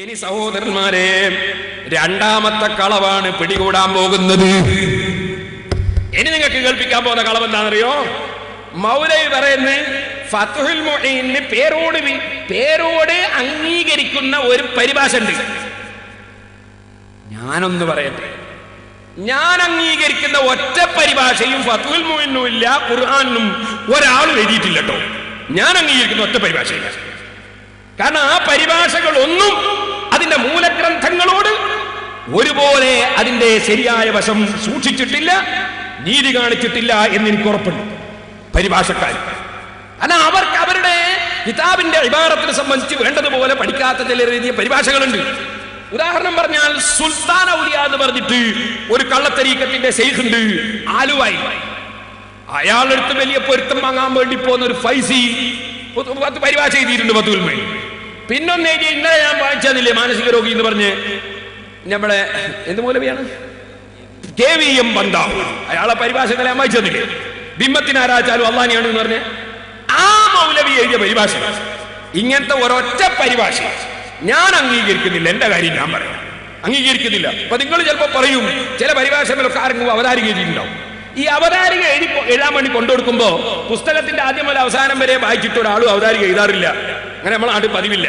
ഇനി സഹോദരന്മാരെ, രണ്ടാമത്തെ കളവാണ് പിടികൂടാൻ പോകുന്നത്. ഇനി നിങ്ങൾക്ക് കേൾപ്പിക്കാൻ പോകുന്ന കളവ് എന്താണെന്നറിയോ? മൗലവി പറയുന്നത് ഫത്ഹുൽ മുഈനിന് പേരോട് അംഗീകരിക്കുന്ന ഒരു പരിഭാഷ ഉണ്ട്. ഞാനൊന്ന് പറയട്ടെ, ഞാൻ അംഗീകരിക്കുന്ന ഒറ്റ പരിഭാഷയും ഫത്ഹുൽ മുഈനിനും ഇല്ല, ഖുർആനിലും ഒരാളും എഴുതിയിട്ടില്ല കേട്ടോ. ഞാൻ അംഗീകരിക്കുന്ന ഒറ്റ പരിഭാഷയില്ല. കാരണം ആ പരിഭാഷകളൊന്നും അതിന്റെ മൂലഗ്രന്ഥങ്ങളോട് ഒരുപോലെ അതിന്റെ ശരിയായ വശം സൂക്ഷിച്ചിട്ടില്ല, നീതി കാണിച്ചിട്ടില്ല എന്ന് എനിക്ക് ഉറപ്പുണ്ട്. പരിഭാഷക്കാർ കാരണം അവർക്ക് അവരുടെ കിതാബിന്റെ ഇബാറത്തിനെ സംബന്ധിച്ച് വേണ്ടതുപോലെ പഠിക്കാത്ത ചില രീതിയ പരിഭാഷകളുണ്ട്. ഉദാഹരണം പറഞ്ഞാൽ സുൽത്താൻ ഔലിയ എന്ന് പറഞ്ഞിട്ട് ഒരു കള്ളത്തരീക്കത്തിന്റെ ശൈഖ് ഉണ്ട് ആലുവായി. അയാളെടുത്ത് വലിയ പൊരുത്തം വാങ്ങാൻ വേണ്ടി പോകുന്ന ഒരു ഫൈസി പരിഭാഷ എഴുതിയിട്ടുണ്ട് ഫത്ഹുൽ മുഈൻ. പിന്നൊന്ന് എഴുതി, ഇന്നലെ ഞാൻ വായിച്ചതില്ലേ മാനസിക രോഗി എന്ന് പറഞ്ഞ് നമ്മളെ എന്ത് മൗലവിയാണ് KVM ബന്ധാവ്, അയാളെ പരിഭാഷ ഇന്നലെ ഞാൻ വായിച്ചതില്ലേ, ബിംബത്തിനാരാച്ചാലും അള്ളാനിയാണ് എന്ന് പറഞ്ഞ് ആ മൗലവി എഴുതിയ പരിഭാഷ. ഇങ്ങനത്തെ ഒരൊറ്റ പരിഭാഷ ഞാൻ അംഗീകരിക്കുന്നില്ല. എന്റെ കാര്യം ഞാൻ പറയാം, അംഗീകരിക്കുന്നില്ല. അപ്പൊ നിങ്ങൾ ചിലപ്പോ പറയും ചില പരിഭാഷകളൊക്കെ ആരെങ്കിലും അവതാരിക എഴുതിയിട്ടുണ്ടാവും. ഈ അവതാരിക എഴുതാൻ വേണ്ടി കൊണ്ടുകൊടുക്കുമ്പോ പുസ്തകത്തിന്റെ ആദ്യം മുതൽ അവസാനം വരെ വായിച്ചിട്ട് ഒരാളും അവതാരിക എഴുതാറില്ല. അങ്ങനെ നമ്മളെ നാട്ടിൽ പതിവില്ല.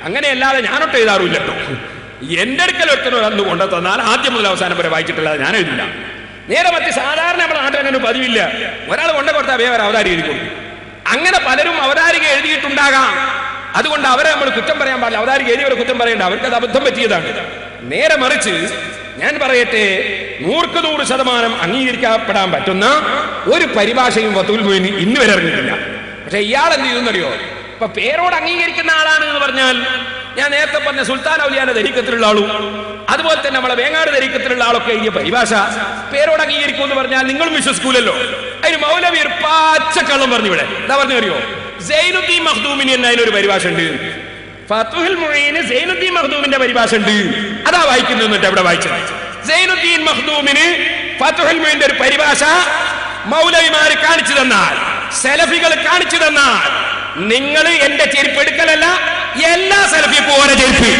അങ്ങനെയല്ലാതെ ഞാനൊട്ട് എഴുതാറില്ല കേട്ടോ. എന്റെ അടുക്കൽ ഒറ്റ കൊണ്ടു തന്നാൽ ആദ്യം മുതൽ അവസാനം വരെ വായിച്ചിട്ടില്ലാതെ ഞാൻ എഴുതില്ല. നേരെ മറ്റ് സാധാരണ നമ്മളെ നാട്ടിൽ അങ്ങനെ പതിവില്ല. ഒരാൾ കൊണ്ടു കൊടുത്താൽ വേറെ അവതാരിക എഴുതി കൊടുക്കും. അങ്ങനെ പലരും അവതാരിക എഴുതിയിട്ടുണ്ടാകാം. അതുകൊണ്ട് അവരെ നമ്മൾ കുറ്റം പറയാൻ പാടില്ല. അവതാരിക എഴുതിയവരെ കുറ്റം പറയേണ്ട, അവർക്കത് അബദ്ധം പറ്റിയതാണ്. നേരെ മറിച്ച് ഞാൻ പറയട്ടെ, 100% അംഗീകരിക്കപ്പെടാൻ പറ്റുന്ന ഒരു പരിഭാഷയും ഫത്ഹുൽ മുഈൻ ഇന്ന് വരെ ഇറങ്ങിയിട്ടില്ല. പക്ഷെ ഇയാൾ എന്ത് ചെയ്തെന്നറിയോ? ഇപ്പൊ പേരോട് അംഗീകരിക്കുന്ന ആളാണ് എന്ന് പറഞ്ഞാൽ, ഞാൻ നേരത്തെ പറഞ്ഞ സുൽത്താൻ ഔലിയാന്റെ തരീക്കത്തിലുള്ള ആളും അതുപോലെ തന്നെ നമ്മളെ വേങ്ങാട് തരീക്കത്തിലുള്ള ആളൊക്കെ എഴുതിയ പരിഭാഷ പേരോട് അംഗീകരിക്കും എന്ന് പറഞ്ഞാൽ നിങ്ങളും വിശ്വസിക്കൂലല്ലോ. അതിന് മൗലവി ഒരു പാച്ചക്കള്ളം പറഞ്ഞു. ഇവിടെ എന്താ പറഞ്ഞു അറിയോ? സൈനുദ്ദീൻ മഖ്ദൂമിന് എന്ന അതിനൊരു പരിഭാഷ ഉണ്ട്. ഫത്ഹുൽ മുഈന് സൈനുദ്ദീൻ മഖ്ദൂമിന്റെ പരിഭാഷ ഉണ്ട്. അതാ വായിക്കുന്നത്. എവിടെ വായിച്ചത്? സൈനുദ്ദീൻ മഖ്ദൂമിന് ഫത്ഹുൽ മുഈന്റെ ഒരു പരിഭാഷ മൗലവിമാര് കാണിച്ചു തന്നാൽ, സലഫികൾ കാണിച്ചു തന്നാൽ, നിങ്ങൾ എന്റെ ചെരുപ്പ് എടുക്കലല്ല, എല്ലാ സലഫിക്കും ഓരോ ചെരുപ്പ്,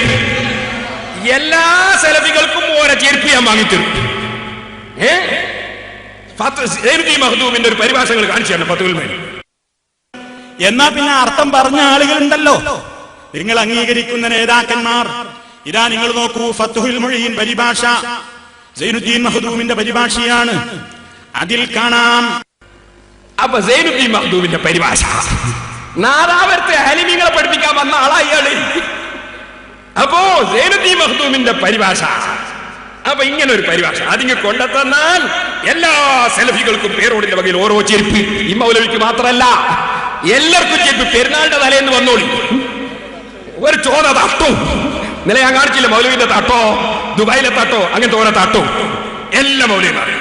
എല്ലാ സലഫികൾക്കും ഓരോ ചെരുപ്പ് ഞാൻ വാങ്ങിത്തരും. സൈനുദ്ദീൻ മഖ്ദൂമിന്റെ ഒരു പരിഭാഷകൾ കാണിച്ചു തരണം ഫത്ഹുൽ മുഈൻ. എന്നാ പിന്നെ അർത്ഥം പറഞ്ഞ ആളുകളുണ്ടല്ലോ, നിങ്ങൾ അംഗീകരിക്കുന്ന നേതാക്കന്മാർ. ഇതാ നിങ്ങൾ നോക്കൂ, ഫത്ഹുൽ മുഈൻ പരിഭാഷ സൈനുദ്ദീൻ മഖ്ദൂമിന്റെ പരിഭാഷയാണ്. അതിൽ കാണാം. അപ്പൊ സൈനുദ്ദീൻ മഖ്ദൂമിന്റെ പരിഭാഷ നാദാവരത്തെ അലിമികളെ പഠിപ്പിക്കാൻ വന്ന ആളാ ഇയാള്. അപ്പോ സൈനുദ്ദീൻ മഖ്ദൂമിന്റെ പരിഭാഷ, അപ്പൊ ഇങ്ങനെ ഒരു പരിഭാഷ അതിങ്ങ് കൊണ്ടെത്തന്നാൽ എല്ലാ സലഫികൾക്കും പേരോടിന്റെ വകയിൽ ഓരോ ചെരുപ്പ്. ഈ മൗലവിക്ക് മാത്രമല്ല, എല്ലാവർക്കും ചെരുപ്പ്. പെരുന്നാളിന്റെ തലേന്ന് വന്നോളി ഒരു ചോദ തട്ടോ. ഇന്നലെ ഞാൻ കാണിച്ചില്ല മൗലവിന്റെ തട്ടോ, ദുബായിലെ തട്ടോ, അങ്ങനത്തെ ഓരോ തട്ടോ എല്ലാ മൗലവിമാരും.